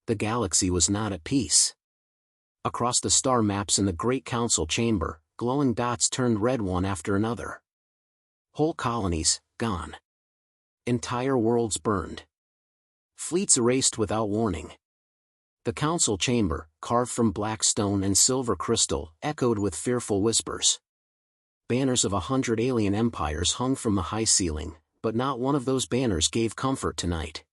The galaxy was not at peace. Across the star maps in the Great Council chamber, glowing dots turned red one after another. Whole colonies, gone. Entire worlds burned. Fleets erased without warning. The council chamber, carved from black stone and silver crystal, echoed with fearful whispers. Banners of 100 alien empires hung from the high ceiling, but not one of those banners gave comfort tonight.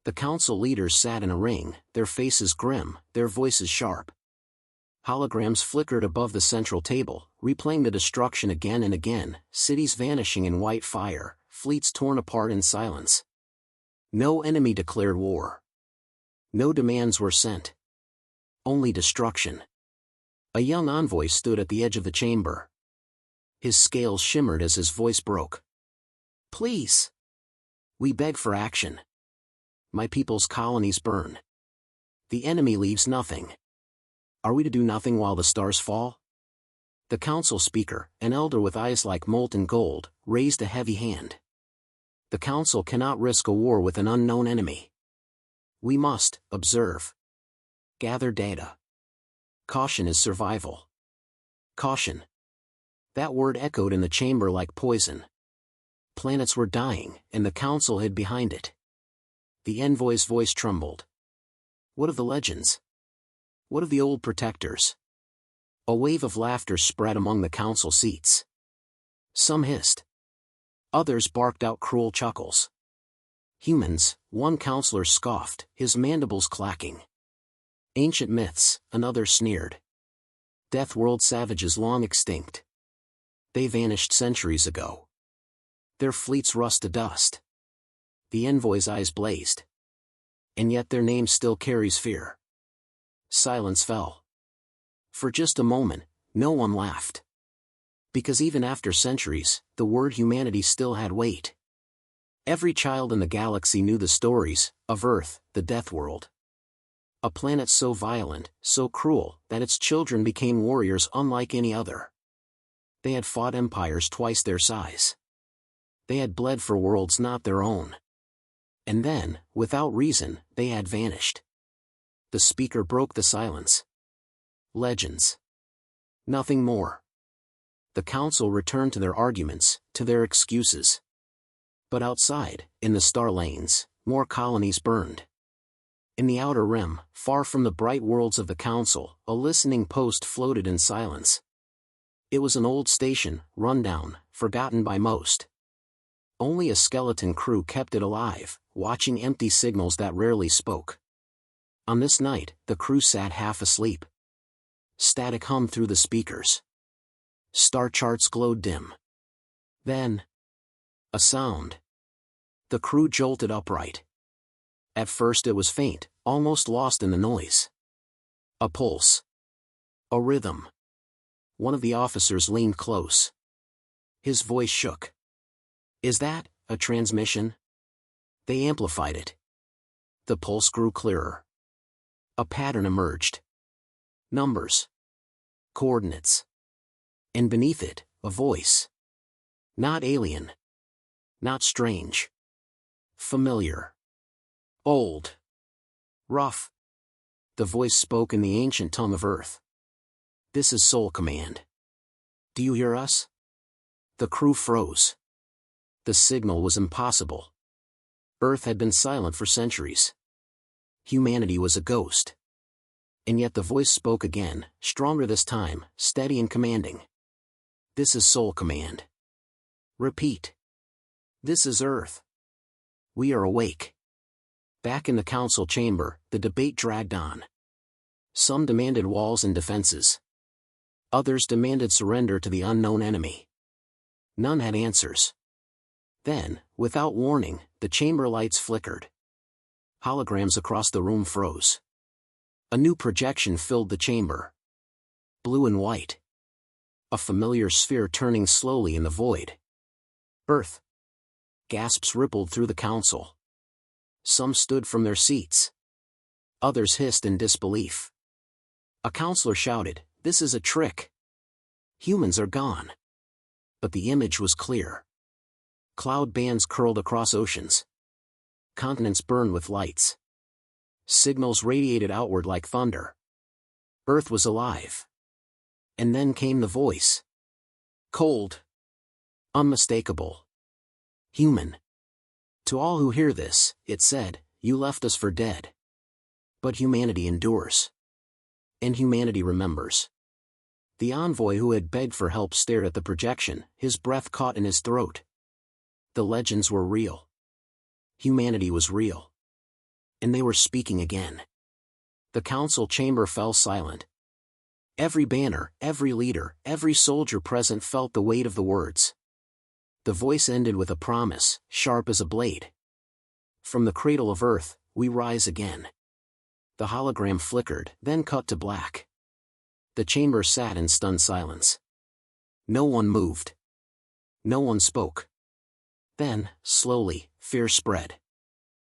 The council leaders sat in a ring, their faces grim, their voices sharp. Holograms flickered above the central table, replaying the destruction again and again, cities vanishing in white fire, fleets torn apart in silence. No enemy declared war. No demands were sent. Only destruction. A young envoy stood at the edge of the chamber. His scales shimmered as his voice broke. Please. We beg for action. My people's colonies burn. The enemy leaves nothing. Are we to do nothing while the stars fall? The council speaker, an elder with eyes like molten gold, raised a heavy hand. The council cannot risk a war with an unknown enemy. We must observe. Gather data. Caution is survival. Caution. That word echoed in the chamber like poison. Planets were dying, and the council hid behind it. The envoy's voice trembled. What of the legends? What of the old protectors? A wave of laughter spread among the council seats. Some hissed. Others barked out cruel chuckles. Humans, one counselor scoffed, his mandibles clacking. Ancient myths, another sneered. Death-world savages long extinct. They vanished centuries ago. Their fleets rust to dust. The envoy's eyes blazed. And yet their name still carries fear. Silence fell. For just a moment, no one laughed. Because even after centuries, the word humanity still had weight. Every child in the galaxy knew the stories of Earth, the Death World. A planet so violent, so cruel, that its children became warriors unlike any other. They had fought empires twice their size. They had bled for worlds not their own. And then, without reason, they had vanished. The speaker broke the silence. Legends. Nothing more. The council returned to their arguments, to their excuses. But outside, in the star lanes, more colonies burned. In the outer rim, far from the bright worlds of the council, a listening post floated in silence. It was an old station, run down, forgotten by most. Only a skeleton crew kept it alive, watching empty signals that rarely spoke. On this night, the crew sat half asleep. Static hummed through the speakers. Star charts glowed dim. Then, a sound. The crew jolted upright. At first it was faint, almost lost in the noise. A pulse. A rhythm. One of the officers leaned close. His voice shook. Is that a transmission? They amplified it. The pulse grew clearer. A pattern emerged. Numbers. Coordinates. And beneath it, a voice. Not alien. Not strange. Familiar. Old. Rough. The voice spoke in the ancient tongue of Earth. This is Soul Command. Do you hear us? The crew froze. The signal was impossible. Earth had been silent for centuries. Humanity was a ghost. And yet the voice spoke again, stronger this time, steady and commanding. This is Soul Command. Repeat. This is Earth. We are awake. Back in the council chamber, the debate dragged on. Some demanded walls and defenses. Others demanded surrender to the unknown enemy. None had answers. Then, without warning, the chamber lights flickered. Holograms across the room froze. A new projection filled the chamber. Blue and white. A familiar sphere turning slowly in the void. Earth. Gasps rippled through the council. Some stood from their seats. Others hissed in disbelief. A counselor shouted, "This is a trick. Humans are gone." But the image was clear. Cloud bands curled across oceans. Continents burned with lights. Signals radiated outward like thunder. Earth was alive. And then came the voice. Cold. Unmistakable. Human. To all who hear this, it said, you left us for dead. But humanity endures. And humanity remembers. The envoy who had begged for help stared at the projection, his breath caught in his throat. The legends were real. Humanity was real. And they were speaking again. The council chamber fell silent. Every banner, every leader, every soldier present felt the weight of the words. The voice ended with a promise, sharp as a blade. From the cradle of Earth, we rise again. The hologram flickered, then cut to black. The chamber sat in stunned silence. No one moved. No one spoke. Then, slowly, fear spread.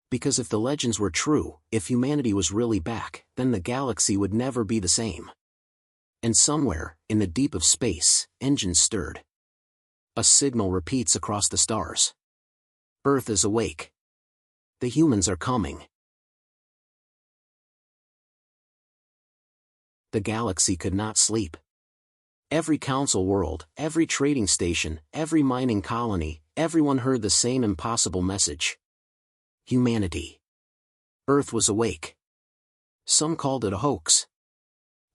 Because if the legends were true, if humanity was really back, then the galaxy would never be the same. And somewhere, in the deep of space, engines stirred. A signal repeats across the stars. Earth is awake. The humans are coming. The galaxy could not sleep. Every council world, every trading station, every mining colony, everyone heard the same impossible message. Humanity. Earth was awake. Some called it a hoax.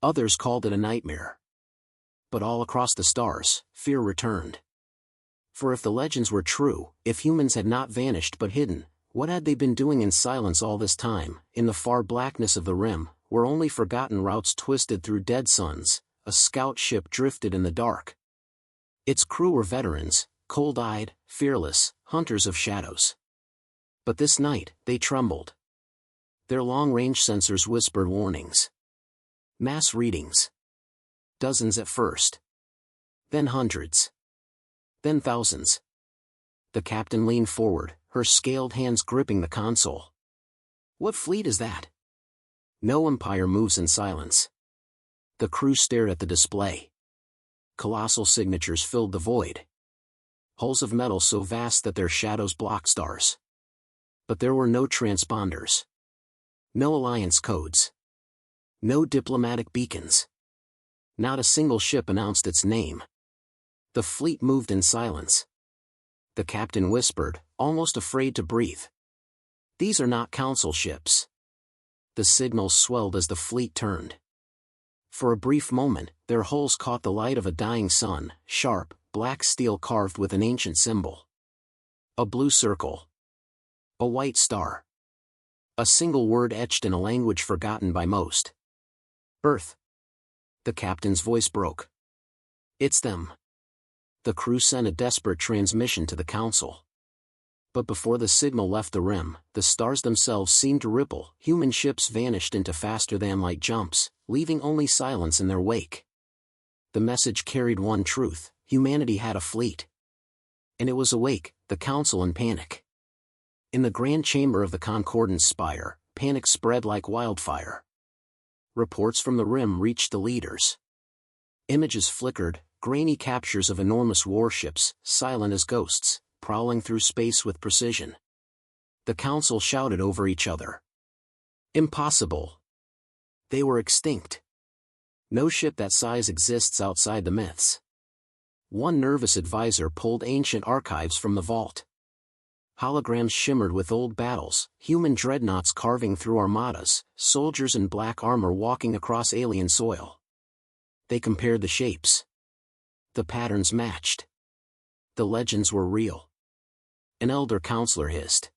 Others called it a nightmare. But all across the stars, fear returned. For if the legends were true, if humans had not vanished but hidden, what had they been doing in silence all this time, in the far blackness of the rim, where only forgotten routes twisted through dead suns? A scout ship drifted in the dark. Its crew were veterans, cold-eyed, fearless, hunters of shadows. But this night, they trembled. Their long-range sensors whispered warnings. Mass readings. Dozens at first. Then hundreds. Then thousands. The captain leaned forward, her scaled hands gripping the console. What fleet is that? No empire moves in silence. The crew stared at the display. Colossal signatures filled the void. Hulls of metal so vast that their shadows blocked stars. But there were no transponders. No alliance codes. No diplomatic beacons. Not a single ship announced its name. The fleet moved in silence. The captain whispered, almost afraid to breathe. These are not council ships. The signals swelled as the fleet turned. For a brief moment, their hulls caught the light of a dying sun, sharp, black steel carved with an ancient symbol. A blue circle. A white star. A single word etched in a language forgotten by most. Earth. The captain's voice broke. It's them. The crew sent a desperate transmission to the council. But before the signal left the rim, the stars themselves seemed to ripple. Human ships vanished into faster-than-light jumps, leaving only silence in their wake. The message carried one truth: humanity had a fleet. And it was awake, the council in panic. In the grand chamber of the Concordance spire, panic spread like wildfire. Reports from the rim reached the leaders. Images flickered, grainy captures of enormous warships, silent as ghosts, prowling through space with precision. The council shouted over each other. Impossible. They were extinct. No ship that size exists outside the myths. One nervous advisor pulled ancient archives from the vault. Holograms shimmered with old battles, human dreadnoughts carving through armadas, soldiers in black armor walking across alien soil. They compared the shapes. The patterns matched. The legends were real. An elder counselor hissed.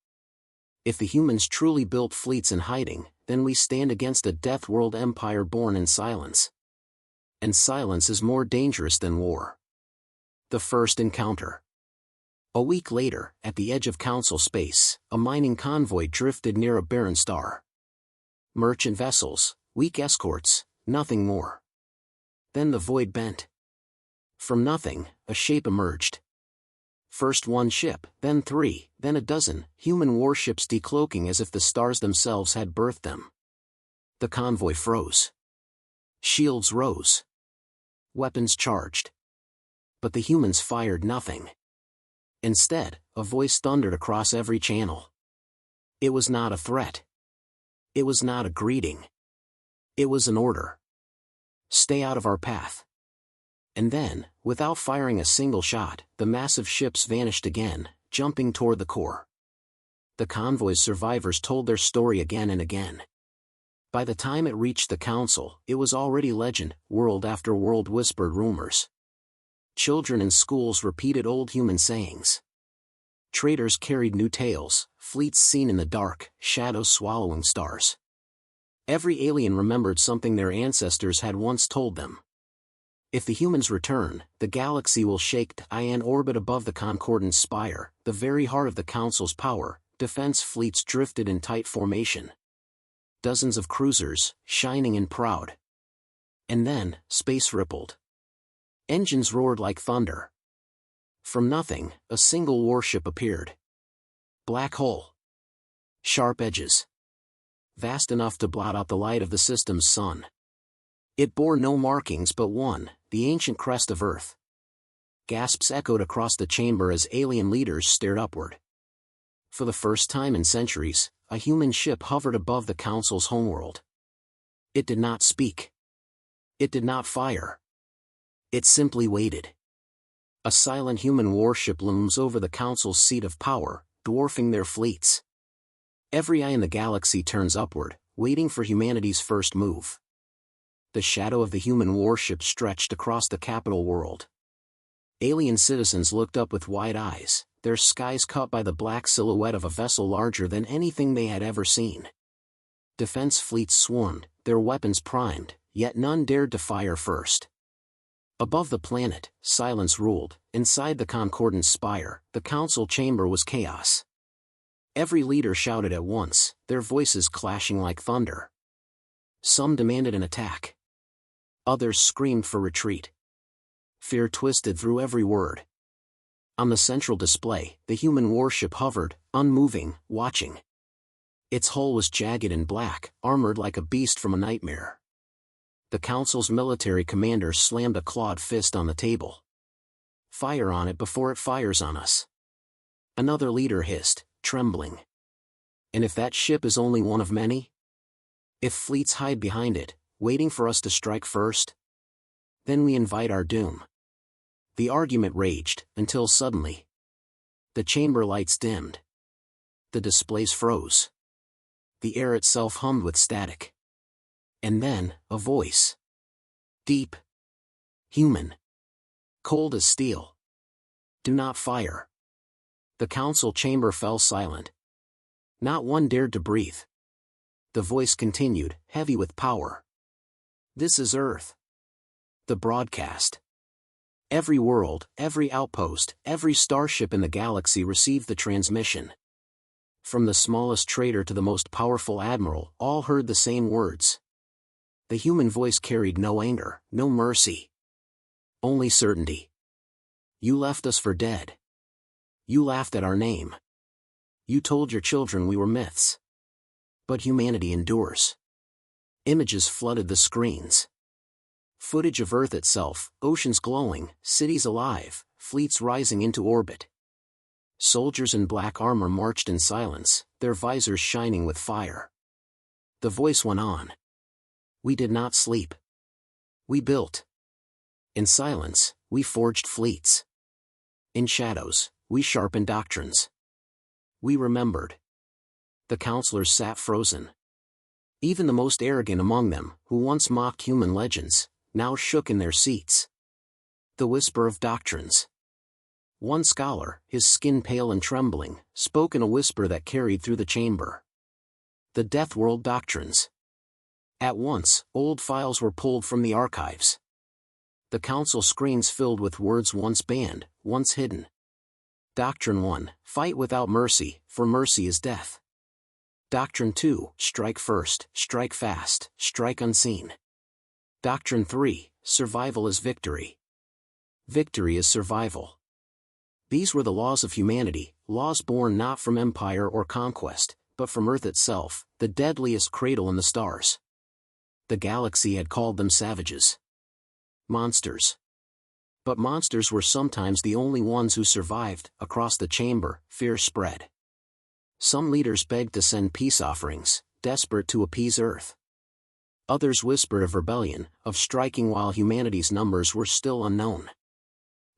If the humans truly built fleets in hiding, then we stand against a death world empire born in silence. And silence is more dangerous than war. The first encounter. A week later, at the edge of council space, a mining convoy drifted near a barren star. Merchant vessels, weak escorts, nothing more. Then the void bent. From nothing, a shape emerged. First one ship, then three, then a dozen, human warships decloaking as if the stars themselves had birthed them. The convoy froze. Shields rose. Weapons charged. But the humans fired nothing. Instead, a voice thundered across every channel. It was not a threat. It was not a greeting. It was an order. Stay out of our path. And then, without firing a single shot, the massive ships vanished again, jumping toward the core. The convoy's survivors told their story again and again. By the time it reached the council, it was already legend. World after world whispered rumors. Children in schools repeated old human sayings. Traders carried new tales, fleets seen in the dark, shadows swallowing stars. Every alien remembered something their ancestors had once told them. If the humans return, the galaxy will shake. In orbit above the Concordant Spire, the very heart of the Council's power, defense fleets drifted in tight formation. Dozens of cruisers, shining and proud. And then, space rippled. Engines roared like thunder. From nothing, a single warship appeared. Black hole. Sharp edges. Vast enough to blot out the light of the system's sun. It bore no markings but one, the ancient crest of Earth. Gasps echoed across the chamber as alien leaders stared upward. For the first time in centuries, a human ship hovered above the Council's homeworld. It did not speak. It did not fire. It simply waited. A silent human warship looms over the Council's seat of power, dwarfing their fleets. Every eye in the galaxy turns upward, waiting for humanity's first move. The shadow of the human warship stretched across the capital world. Alien citizens looked up with wide eyes, their skies caught by the black silhouette of a vessel larger than anything they had ever seen. Defense fleets swarmed, their weapons primed, yet none dared to fire first. Above the planet, silence ruled. Inside the Concordant Spire, the council chamber was chaos. Every leader shouted at once, their voices clashing like thunder. Some demanded an attack. Others screamed for retreat. Fear twisted through every word. On the central display, the human warship hovered, unmoving, watching. Its hull was jagged and black, armored like a beast from a nightmare. The council's military commander slammed a clawed fist on the table. Fire on it before it fires on us. Another leader hissed, trembling. And if that ship is only one of many? If fleets hide behind it, waiting for us to strike first? Then we invite our doom. The argument raged, until suddenly. The chamber lights dimmed. The displays froze. The air itself hummed with static. And then, a voice. Deep. Human. Cold as steel. Do not fire. The council chamber fell silent. Not one dared to breathe. The voice continued, heavy with power. This is Earth. The broadcast. Every world, every outpost, every starship in the galaxy received the transmission. From the smallest trader to the most powerful admiral, all heard the same words. The human voice carried no anger, no mercy. Only certainty. You left us for dead. You laughed at our name. You told your children we were myths. But humanity endures. Images flooded the screens. Footage of Earth itself, oceans glowing, cities alive, fleets rising into orbit. Soldiers in black armor marched in silence, their visors shining with fire. The voice went on. We did not sleep. We built. In silence, we forged fleets. In shadows, we sharpened doctrines. We remembered. The counselors sat frozen. Even the most arrogant among them, who once mocked human legends, now shook in their seats. The whisper of doctrines. One scholar, his skin pale and trembling, spoke in a whisper that carried through the chamber. The Death World Doctrines. At once, old files were pulled from the archives. The council screens filled with words once banned, once hidden. Doctrine 1, fight without mercy, for mercy is death. Doctrine 2, strike first, strike fast, strike unseen. Doctrine 3, survival is victory. Victory is survival. These were the laws of humanity, laws born not from empire or conquest, but from Earth itself, the deadliest cradle in the stars. The galaxy had called them savages. Monsters. But monsters were sometimes the only ones who survived. Across the chamber, fear spread. Some leaders begged to send peace offerings, desperate to appease Earth. Others whispered of rebellion, of striking while humanity's numbers were still unknown.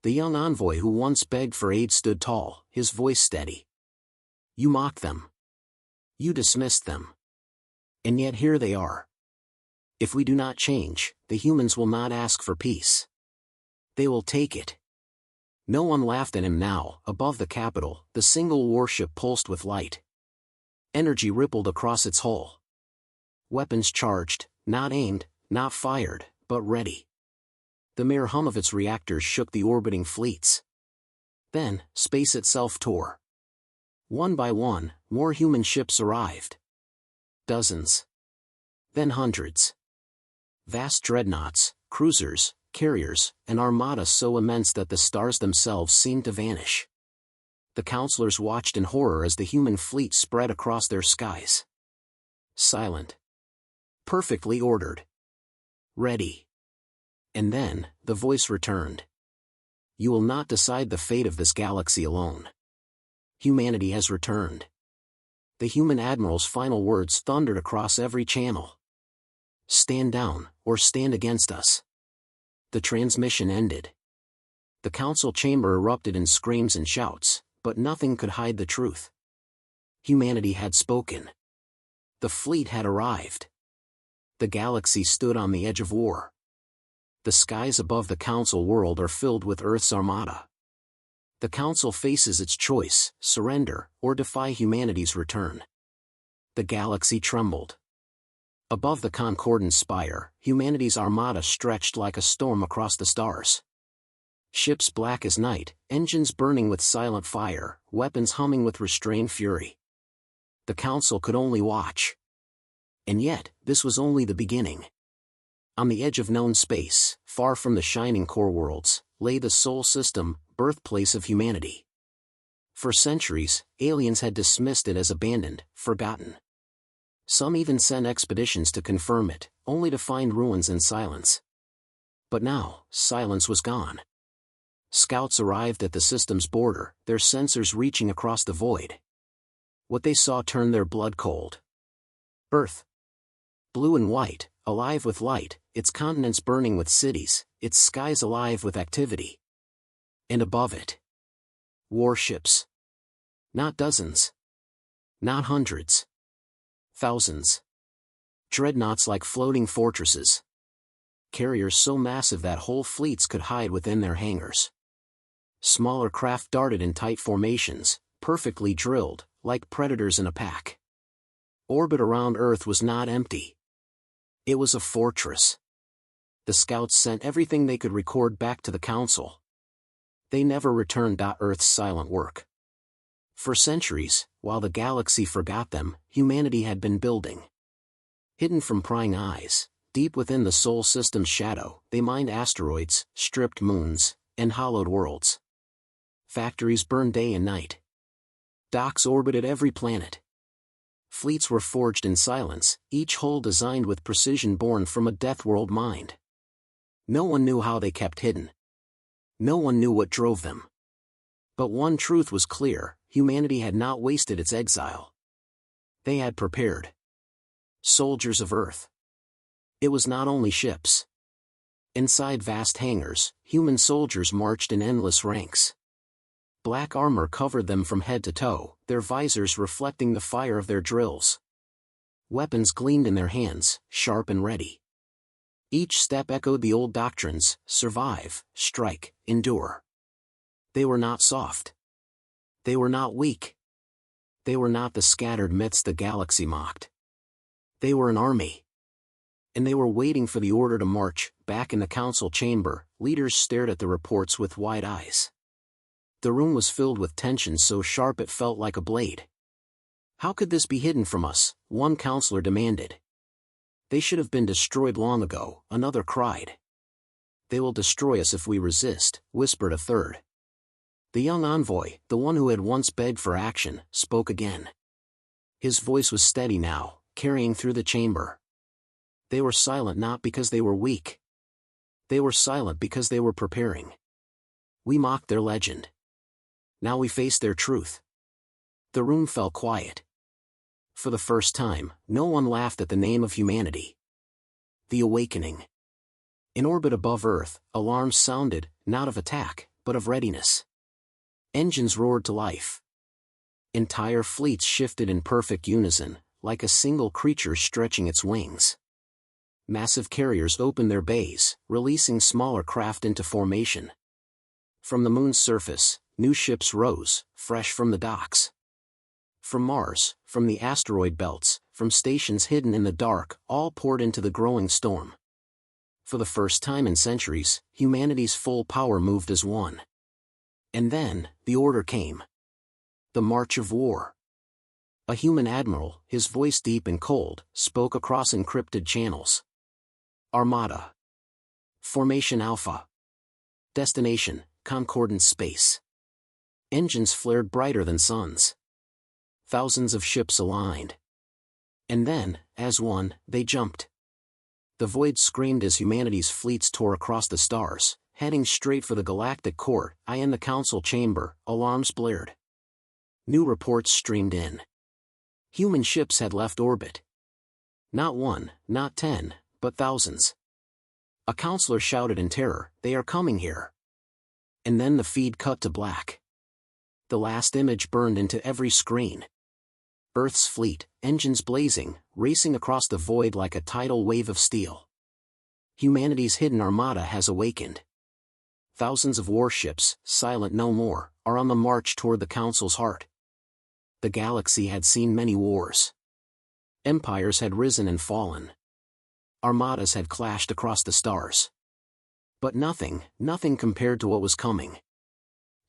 The young envoy who once begged for aid stood tall, his voice steady. You mocked them. You dismissed them. And yet here they are. If we do not change, the humans will not ask for peace. They will take it. No one laughed at him now. Above the capital, the single warship pulsed with light. Energy rippled across its hull. Weapons charged, not aimed, not fired, but ready. The mere hum of its reactors shook the orbiting fleets. Then, space itself tore. One by one, more human ships arrived. Dozens. Then hundreds. Vast dreadnoughts, cruisers, carriers, an armada so immense that the stars themselves seemed to vanish. The counselors watched in horror as the human fleet spread across their skies. Silent. Perfectly ordered. Ready. And then, the voice returned. You will not decide the fate of this galaxy alone. Humanity has returned. The human admiral's final words thundered across every channel. Stand down, or stand against us. The transmission ended. The council chamber erupted in screams and shouts, but nothing could hide the truth. Humanity had spoken. The fleet had arrived. The galaxy stood on the edge of war. The skies above the council world are filled with Earth's armada. The council faces its choice: surrender, or defy humanity's return. The galaxy trembled. Above the Concordant spire, humanity's armada stretched like a storm across the stars. Ships black as night, engines burning with silent fire, weapons humming with restrained fury. The council could only watch. And yet, this was only the beginning. On the edge of known space, far from the shining core worlds, lay the Sol system, birthplace of humanity. For centuries, aliens had dismissed it as abandoned, forgotten. Some even sent expeditions to confirm it, only to find ruins and silence. But now, silence was gone. Scouts arrived at the system's border, their sensors reaching across the void. What they saw turned their blood cold. Earth. Blue and white, alive with light, its continents burning with cities, its skies alive with activity. And above it, warships. Not dozens. Not hundreds. Thousands. Dreadnoughts like floating fortresses. Carriers so massive that whole fleets could hide within their hangars. Smaller craft darted in tight formations, perfectly drilled, like predators in a pack. Orbit around Earth was not empty. It was a fortress. The scouts sent everything they could record back to the council. They never returned Earth's silent work. For centuries, while the galaxy forgot them, humanity had been building. Hidden from prying eyes, deep within the Sol system's shadow, they mined asteroids, stripped moons, and hollowed worlds. Factories burned day and night. Docks orbited every planet. Fleets were forged in silence, each hull designed with precision born from a death-world mind. No one knew how they kept hidden. No one knew what drove them. But one truth was clear: humanity had not wasted its exile. They had prepared. Soldiers of Earth. It was not only ships. Inside vast hangars, human soldiers marched in endless ranks. Black armor covered them from head to toe, their visors reflecting the fire of their drills. Weapons gleamed in their hands, sharp and ready. Each step echoed the old doctrines: survive, strike, endure. They were not soft. They were not weak. They were not the scattered myths the galaxy mocked. They were an army. And they were waiting for the order to march. Back in the council chamber, leaders stared at the reports with wide eyes. The room was filled with tension so sharp it felt like a blade. How could this be hidden from us? One counselor demanded. They should have been destroyed long ago, another cried. They will destroy us if we resist, whispered a third. The young envoy, the one who had once begged for action, spoke again. His voice was steady now, carrying through the chamber. They were silent not because they were weak. They were silent because they were preparing. We mocked their legend. Now we face their truth. The room fell quiet. For the first time, no one laughed at the name of humanity. The awakening. In orbit above Earth, alarms sounded, not of attack, but of readiness. Engines roared to life. Entire fleets shifted in perfect unison, like a single creature stretching its wings. Massive carriers opened their bays, releasing smaller craft into formation. From the moon's surface, new ships rose, fresh from the docks. From Mars, from the asteroid belts, from stations hidden in the dark, all poured into the growing storm. For the first time in centuries, humanity's full power moved as one. And then, the order came. The march of war. A human admiral, his voice deep and cold, spoke across encrypted channels. Armada. Formation Alpha. Destination, concordant space. Engines flared brighter than suns. Thousands of ships aligned. And then, as one, they jumped. The void screamed as humanity's fleets tore across the stars, heading straight for the galactic court. In the council chamber, alarms blared. New reports streamed in. Human ships had left orbit. Not one, not 10, but thousands. A counselor shouted in terror, "They are coming here." And then the feed cut to black. The last image burned into every screen. Earth's fleet, engines blazing, racing across the void like a tidal wave of steel. Humanity's hidden armada has awakened. Thousands of warships, silent no more, are on the march toward the Council's heart. The galaxy had seen many wars. Empires had risen and fallen. Armadas had clashed across the stars. But nothing compared to what was coming.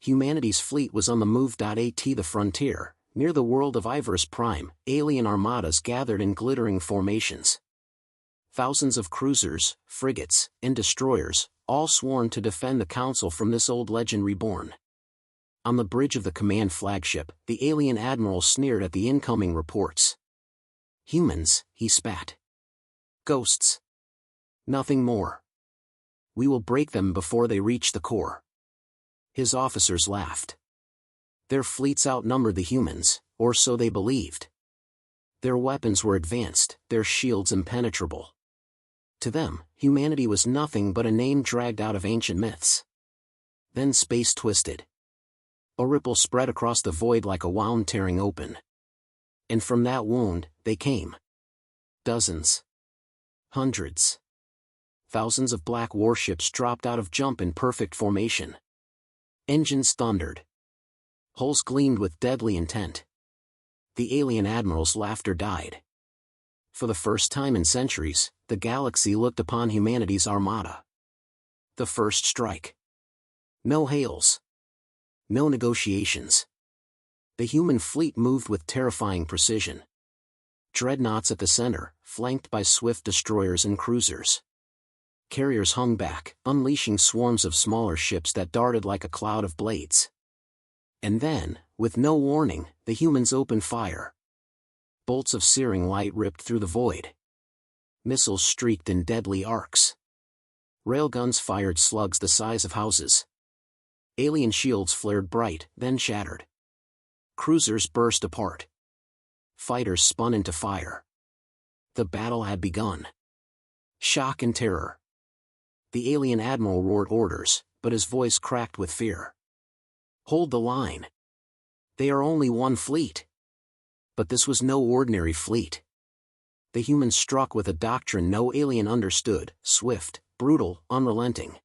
Humanity's fleet was on the move. At the frontier, near the world of Ivorus Prime, alien armadas gathered in glittering formations. Thousands of cruisers, frigates, and destroyers, all sworn to defend the Council from this old legend reborn. On the bridge of the command flagship, the alien admiral sneered at the incoming reports. "Humans," he spat. "Ghosts. Nothing more. We will break them before they reach the core." His officers laughed. Their fleets outnumbered the humans, or so they believed. Their weapons were advanced, their shields impenetrable. To them, humanity was nothing but a name dragged out of ancient myths. Then space twisted. A ripple spread across the void like a wound tearing open. And from that wound, they came. Dozens. Hundreds. Thousands of black warships dropped out of jump in perfect formation. Engines thundered. Hulls gleamed with deadly intent. The alien admiral's laughter died. For the first time in centuries, the galaxy looked upon humanity's armada. The first strike. No hails. No negotiations. The human fleet moved with terrifying precision. Dreadnoughts at the center, flanked by swift destroyers and cruisers. Carriers hung back, unleashing swarms of smaller ships that darted like a cloud of blades. And then, with no warning, the humans opened fire. Bolts of searing light ripped through the void. Missiles streaked in deadly arcs. Railguns fired slugs the size of houses. Alien shields flared bright, then shattered. Cruisers burst apart. Fighters spun into fire. The battle had begun. Shock and terror. The alien admiral roared orders, but his voice cracked with fear. "Hold the line. They are only one fleet." But this was no ordinary fleet. The humans struck with a doctrine no alien understood, swift, brutal, unrelenting.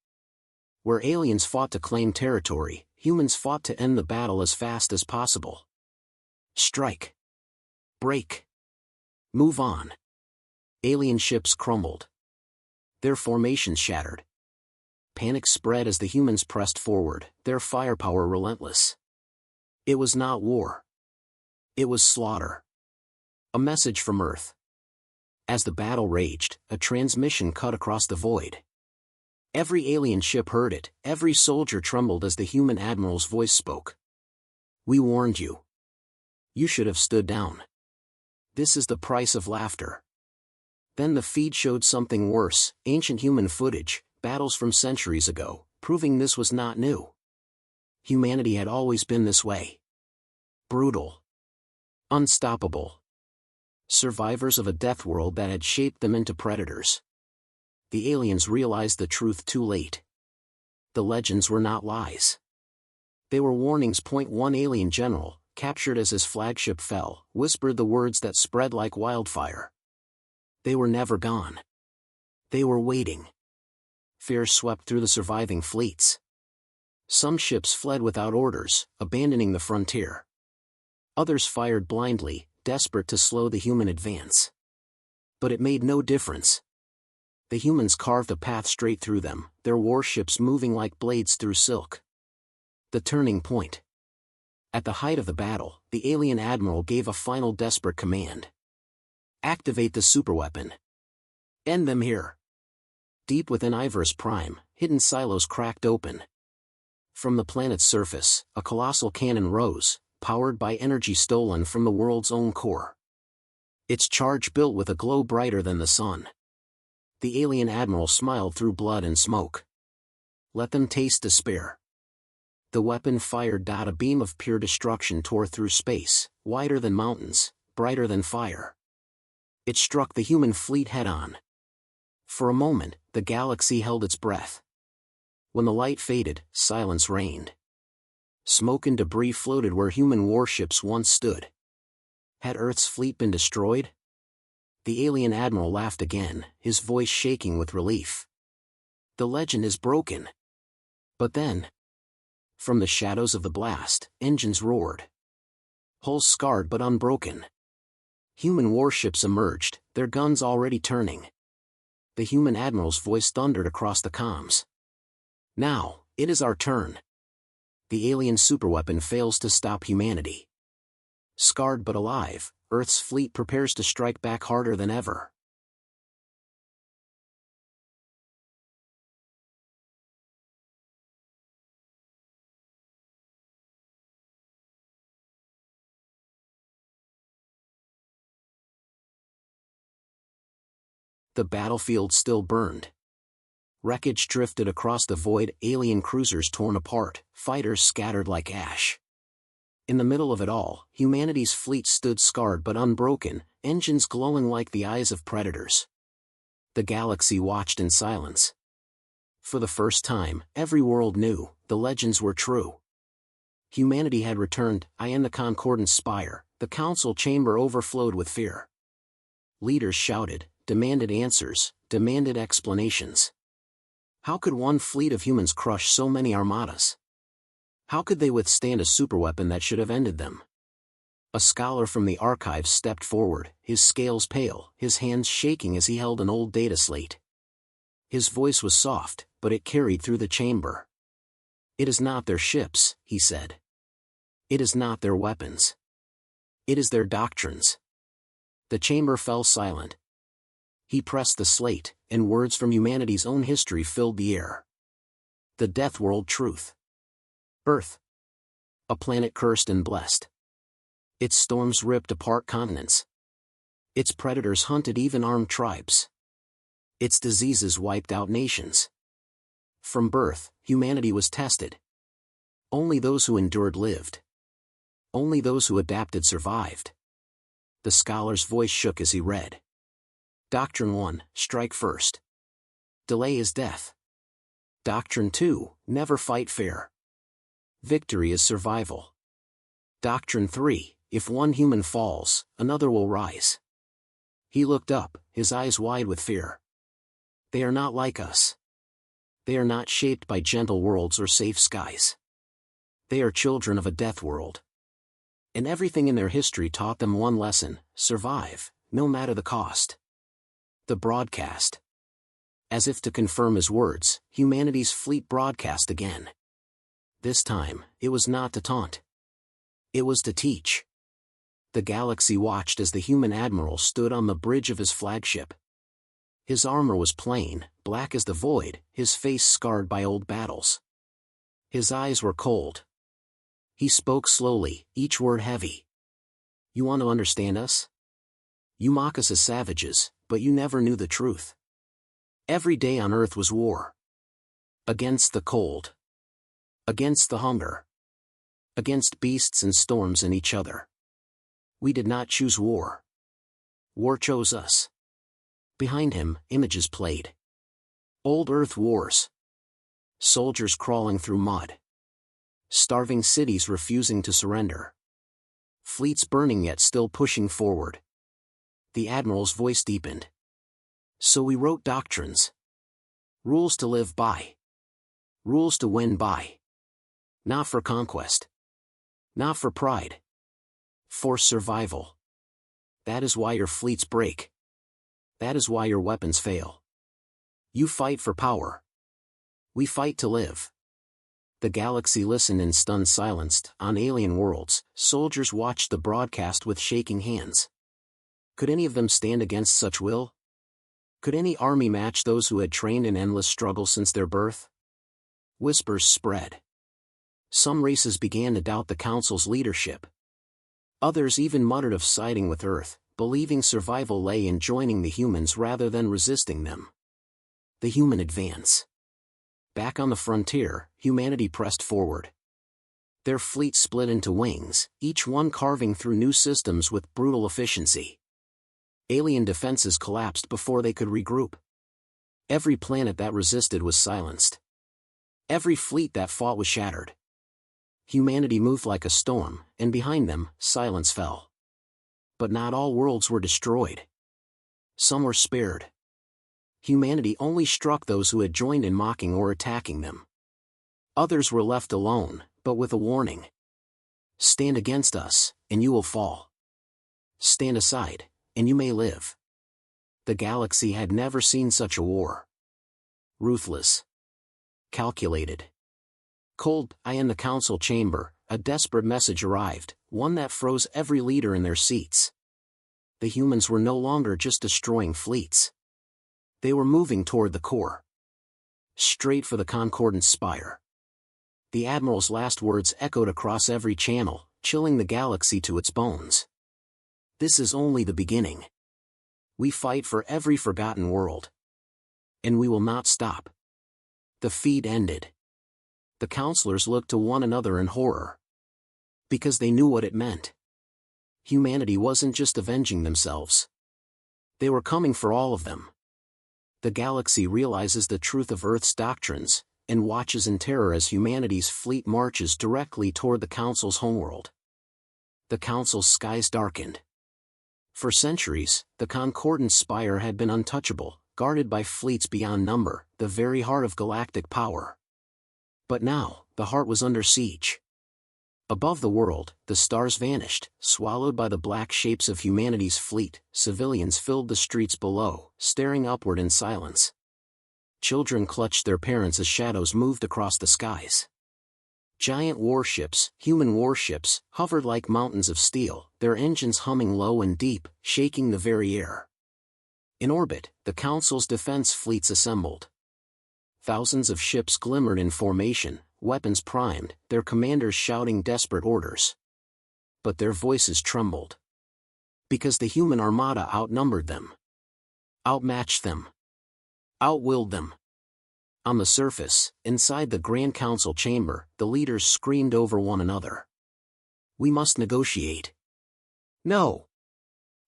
Where aliens fought to claim territory, humans fought to end the battle as fast as possible. Strike. Break. Move on. Alien ships crumbled. Their formations shattered. Panic spread as the humans pressed forward, their firepower relentless. It was not war. It was slaughter. A message from Earth. As the battle raged, a transmission cut across the void. Every alien ship heard it, every soldier trembled as the human admiral's voice spoke. "We warned you. You should have stood down. This is the price of laughter." Then the feed showed something worse, ancient human footage, battles from centuries ago, proving this was not new. Humanity had always been this way. Brutal. Unstoppable. survivors of a death world that had shaped them into predators. The aliens realized the truth too late. The legends were not lies. They were warnings. One alien general, captured as his flagship fell, whispered the words that spread like wildfire. They were never gone. They were waiting. Fear swept through the surviving fleets. Some ships fled without orders, abandoning the frontier. Others fired blindly, desperate to slow the human advance. But it made no difference. The humans carved a path straight through them, their warships moving like blades through silk. The turning point. At the height of the battle, the alien admiral gave a final desperate command. Activate the superweapon. End them here. Deep within Ivarus Prime, hidden silos cracked open. From the planet's surface, a colossal cannon rose, powered by energy stolen from the world's own core. Its charge built with a glow brighter than the sun. The alien admiral smiled through blood and smoke. Let them taste despair. The weapon fired. A beam of pure destruction tore through space, wider than mountains, brighter than fire. It struck the human fleet head-on. For a moment, the galaxy held its breath. When the light faded, silence reigned. Smoke and debris floated where human warships once stood. Had Earth's fleet been destroyed? The alien admiral laughed again, his voice shaking with relief. The legend is broken. But then, from the shadows of the blast, engines roared. Hulls scarred but unbroken. Human warships emerged, their guns already turning. The human admiral's voice thundered across the comms. Now, it is our turn. The alien superweapon fails to stop humanity. Scarred but alive, Earth's fleet prepares to strike back harder than ever. The battlefield still burned. Wreckage drifted across the void, alien cruisers torn apart, fighters scattered like ash. In the middle of it all, humanity's fleet stood scarred but unbroken, engines glowing like the eyes of predators. The galaxy watched in silence. For the first time, every world knew, the legends were true. Humanity had returned. In the Concordance spire, the council chamber overflowed with fear. Leaders shouted, demanded answers, demanded explanations. How could one fleet of humans crush so many armadas? How could they withstand a superweapon that should have ended them? A scholar from the archives stepped forward, his scales pale, his hands shaking as he held an old data slate. His voice was soft, but it carried through the chamber. It is not their ships, he said. It is not their weapons. It is their doctrines. The chamber fell silent. He pressed the slate, and words from humanity's own history filled the air. The Death World Truth. Earth. A planet cursed and blessed. Its storms ripped apart continents. Its predators hunted even armed tribes. Its diseases wiped out nations. From birth, humanity was tested. Only those who endured lived. Only those who adapted survived. The scholar's voice shook as he read. Doctrine 1, strike first. Delay is death. Doctrine 2, never fight fair. Victory is survival. Doctrine 3, if one human falls, another will rise. He looked up, his eyes wide with fear. They are not like us. They are not shaped by gentle worlds or safe skies. They are children of a death world. And everything in their history taught them one lesson: survive, no matter the cost. The broadcast. As if to confirm his words, humanity's fleet broadcast again. This time, it was not to taunt. It was to teach. The galaxy watched as the human admiral stood on the bridge of his flagship. His armor was plain, black as the void, his face scarred by old battles. His eyes were cold. He spoke slowly, each word heavy. You want to understand us? You mock us as savages, but you never knew the truth. Every day on Earth was war. Against the cold. Against the hunger. Against beasts and storms and each other. We did not choose war. War chose us. Behind him, images played. Old Earth wars. Soldiers crawling through mud. Starving cities refusing to surrender. Fleets burning yet still pushing forward. The admiral's voice deepened. So we wrote doctrines. Rules to live by. Rules to win by. Not for conquest. Not for pride. For survival. That is why your fleets break. That is why your weapons fail. You fight for power. We fight to live. The galaxy listened in stunned silence. On alien worlds, soldiers watched the broadcast with shaking hands. Could any of them stand against such will? Could any army match those who had trained in endless struggle since their birth? Whispers spread. Some races began to doubt the Council's leadership. Others even muttered of siding with Earth, believing survival lay in joining the humans rather than resisting them. The human advance. Back on the frontier, humanity pressed forward. Their fleet split into wings, each one carving through new systems with brutal efficiency. Alien defenses collapsed before they could regroup. Every planet that resisted was silenced. Every fleet that fought was shattered. Humanity moved like a storm, and behind them, silence fell. But not all worlds were destroyed. Some were spared. Humanity only struck those who had joined in mocking or attacking them. Others were left alone, but with a warning. Stand against us, and you will fall. Stand aside, and you may live. The galaxy had never seen such a war. Ruthless. Calculated. Cold. In the council chamber, a desperate message arrived, one that froze every leader in their seats. The humans were no longer just destroying fleets. They were moving toward the core. Straight for the Concordance spire. The Admiral's last words echoed across every channel, chilling the galaxy to its bones. This is only the beginning. We fight for every forgotten world. And we will not stop. The feed ended. The counselors looked to one another in horror. Because they knew what it meant. Humanity wasn't just avenging themselves. They were coming for all of them. The galaxy realizes the truth of Earth's doctrines, and watches in terror as humanity's fleet marches directly toward the Council's homeworld. The Council's skies darkened. For centuries, the Concordance spire had been untouchable, guarded by fleets beyond number, the very heart of galactic power. But now, the heart was under siege. Above the world, the stars vanished, swallowed by the black shapes of humanity's fleet. Civilians filled the streets below, staring upward in silence. Children clutched their parents as shadows moved across the skies. Giant warships, human warships, hovered like mountains of steel, their engines humming low and deep, shaking the very air. In orbit, the Council's defense fleets assembled. Thousands of ships glimmered in formation, weapons primed, their commanders shouting desperate orders. But their voices trembled. Because the human armada outnumbered them. Outmatched them. Outwilled them. On the surface, inside the Grand Council chamber, the leaders screamed over one another. We must negotiate. No.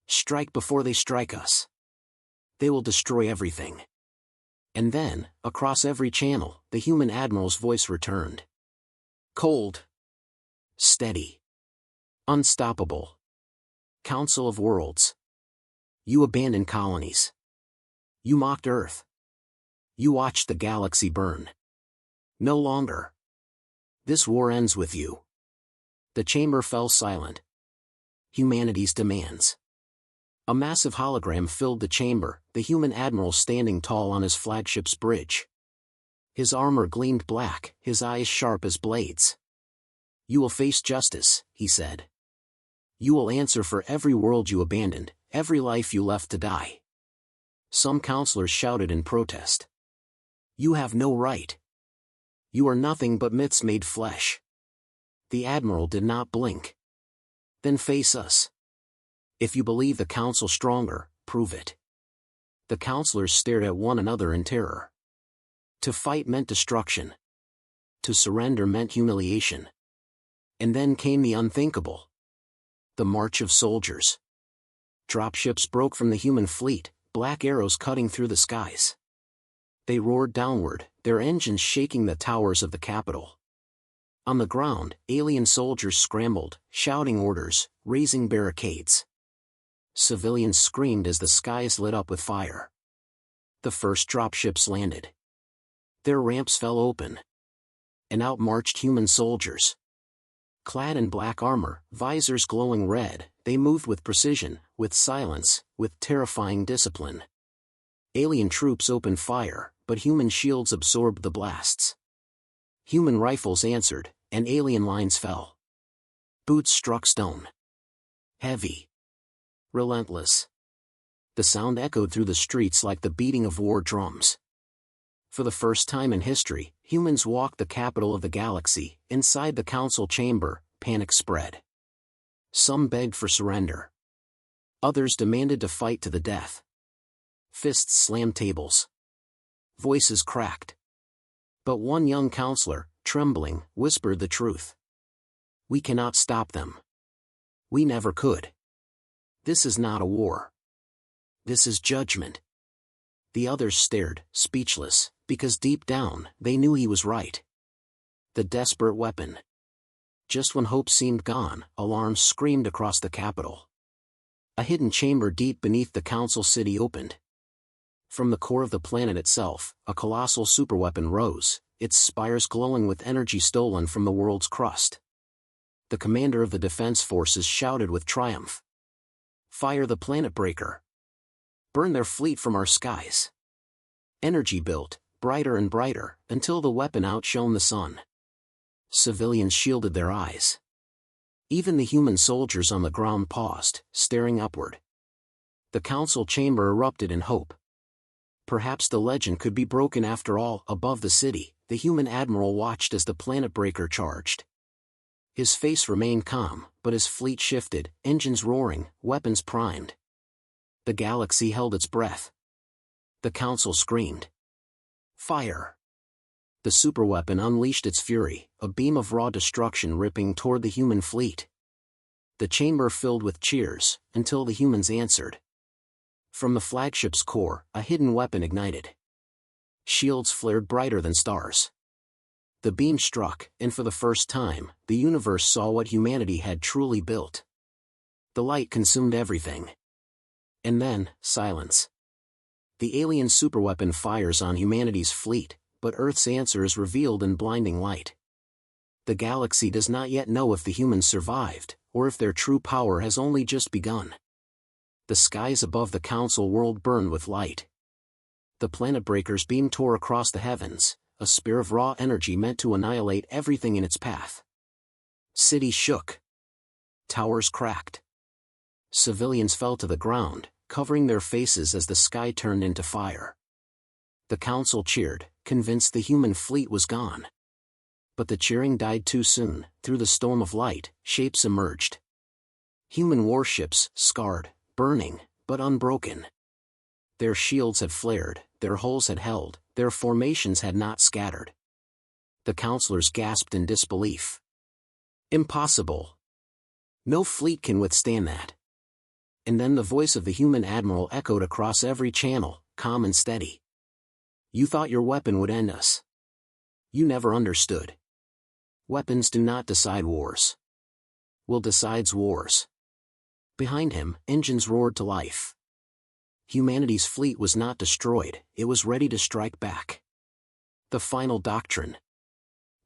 Strike before they strike us. They will destroy everything. And then, across every channel, the human admiral's voice returned. Cold. Steady. Unstoppable. Council of Worlds. You abandoned colonies. You mocked Earth. You watched the galaxy burn. No longer. This war ends with you. The chamber fell silent. Humanity's demands. A massive hologram filled the chamber, the human admiral standing tall on his flagship's bridge. His armor gleamed black, his eyes sharp as blades. You will face justice, he said. You will answer for every world you abandoned, every life you left to die. Some counselors shouted in protest. You have no right. You are nothing but myths made flesh. The admiral did not blink. Then face us. If you believe the council stronger, prove it. The counselors stared at one another in terror. To fight meant destruction. To surrender meant humiliation. And then came the unthinkable. The march of soldiers. Dropships broke from the human fleet, black arrows cutting through the skies. They roared downward, their engines shaking the towers of the capital. On the ground, alien soldiers scrambled, shouting orders, raising barricades. Civilians screamed as the skies lit up with fire. The first dropships landed. Their ramps fell open. And out marched human soldiers. Clad in black armor, visors glowing red, they moved with precision, with silence, with terrifying discipline. Alien troops opened fire, but human shields absorbed the blasts. Human rifles answered, and alien lines fell. Boots struck stone. Heavy. Relentless. The sound echoed through the streets like the beating of war drums. For the first time in history, humans walked the capital of the galaxy. Inside the council chamber, panic spread. Some begged for surrender. Others demanded to fight to the death. Fists slammed tables. Voices cracked. But one young counselor, trembling, whispered the truth. We cannot stop them. We never could. This is not a war. This is judgment. The others stared, speechless, because deep down, they knew he was right. The desperate weapon. Just when hope seemed gone, alarms screamed across the capital. A hidden chamber deep beneath the council city opened. From the core of the planet itself, a colossal superweapon rose, its spires glowing with energy stolen from the world's crust. The commander of the defense forces shouted with triumph. Fire the planet breaker. Burn their fleet from our skies. Energy built, brighter and brighter, until the weapon outshone the sun. Civilians shielded their eyes. Even the human soldiers on the ground paused, staring upward. The council chamber erupted in hope. Perhaps the legend could be broken after all. Above the city, the human admiral watched as the planet breaker charged. His face remained calm, but his fleet shifted, engines roaring, weapons primed. The galaxy held its breath. The council screamed. Fire! The superweapon unleashed its fury, a beam of raw destruction ripping toward the human fleet. The chamber filled with cheers, until the humans answered. From the flagship's core, a hidden weapon ignited. Shields flared brighter than stars. The beam struck, and for the first time, the universe saw what humanity had truly built. The light consumed everything. And then, silence. The alien superweapon fires on humanity's fleet, but Earth's answer is revealed in blinding light. The galaxy does not yet know if the humans survived, or if their true power has only just begun. The skies above the council world burned with light. The planet breaker's beam tore across the heavens, a spear of raw energy meant to annihilate everything in its path. Cities shook. Towers cracked. Civilians fell to the ground, covering their faces as the sky turned into fire. The council cheered, convinced the human fleet was gone. But the cheering died too soon. Through the storm of light, shapes emerged. Human warships, scarred, burning, but unbroken. Their shields had flared, their hulls had held, their formations had not scattered. The counselors gasped in disbelief. Impossible. No fleet can withstand that. And then the voice of the human admiral echoed across every channel, calm and steady. You thought your weapon would end us. You never understood. Weapons do not decide wars. Will decides wars. Behind him, engines roared to life. Humanity's fleet was not destroyed, it was ready to strike back. The final doctrine.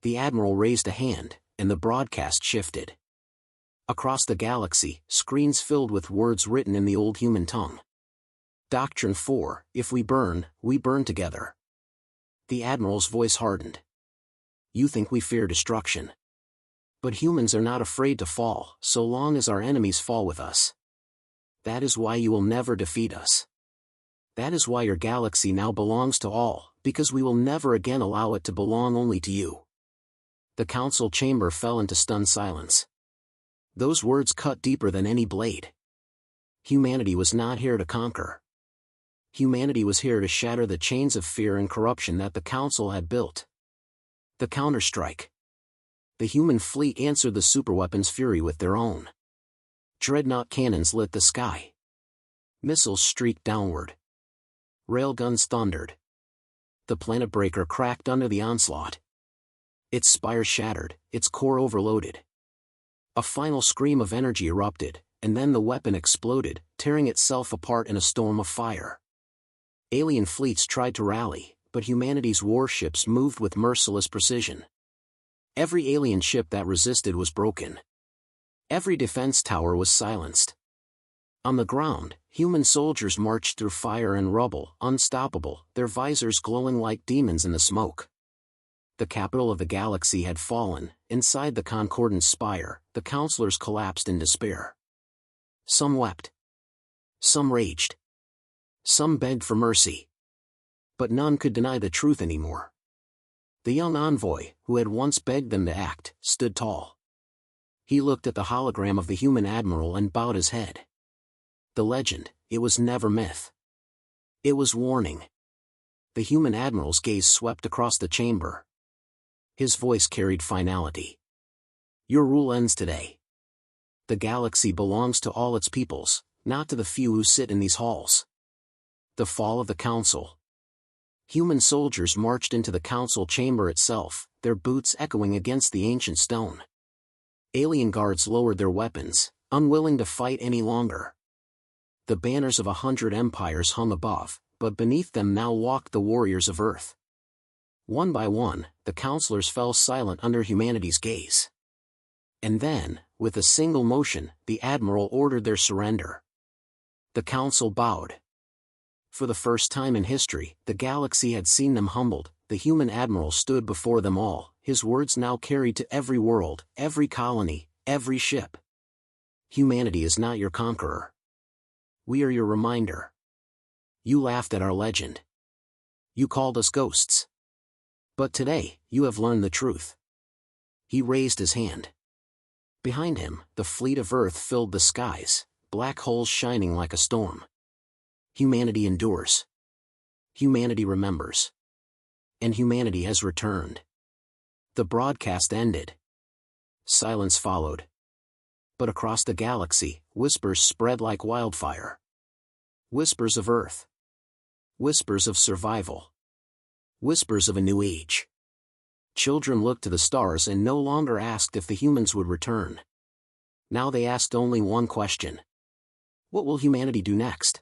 The admiral raised a hand, and the broadcast shifted. Across the galaxy, screens filled with words written in the old human tongue. Doctrine 4, if we burn together. The admiral's voice hardened. You think we fear destruction. But humans are not afraid to fall, so long as our enemies fall with us. That is why you will never defeat us. That is why your galaxy now belongs to all, because we will never again allow it to belong only to you. The council chamber fell into stunned silence. Those words cut deeper than any blade. Humanity was not here to conquer. Humanity was here to shatter the chains of fear and corruption that the council had built. The counterstrike. The human fleet answered the superweapon's fury with their own. Dreadnought cannons lit the sky. Missiles streaked downward. Railguns thundered. The planet breaker cracked under the onslaught. Its spire shattered, its core overloaded. A final scream of energy erupted, and then the weapon exploded, tearing itself apart in a storm of fire. Alien fleets tried to rally, but humanity's warships moved with merciless precision. Every alien ship that resisted was broken. Every defense tower was silenced. On the ground, human soldiers marched through fire and rubble, unstoppable, their visors glowing like demons in the smoke. The capital of the galaxy had fallen. Inside the Concordance spire, the counselors collapsed in despair. Some wept. Some raged. Some begged for mercy. But none could deny the truth anymore. The young envoy, who had once begged them to act, stood tall. He looked at the hologram of the human admiral and bowed his head. The legend, it was never myth. It was warning. The human admiral's gaze swept across the chamber. His voice carried finality. Your rule ends today. The galaxy belongs to all its peoples, not to the few who sit in these halls. The fall of the council. Human soldiers marched into the council chamber itself, their boots echoing against the ancient stone. Alien guards lowered their weapons, unwilling to fight any longer. The banners of 100 empires hung above, but beneath them now walked the warriors of Earth. One by one, the counselors fell silent under humanity's gaze. And then, with a single motion, the admiral ordered their surrender. The council bowed. For the first time in history, the galaxy had seen them humbled. The human admiral stood before them all, his words now carried to every world, every colony, every ship. Humanity is not your conqueror. We are your reminder. You laughed at our legend. You called us ghosts. But today, you have learned the truth. He raised his hand. Behind him, the fleet of Earth filled the skies, black holes shining like a storm. Humanity endures. Humanity remembers. And humanity has returned. The broadcast ended. Silence followed. But across the galaxy, whispers spread like wildfire. Whispers of Earth. Whispers of survival. Whispers of a new age. Children looked to the stars and no longer asked if the humans would return. Now they asked only one question. What will humanity do next?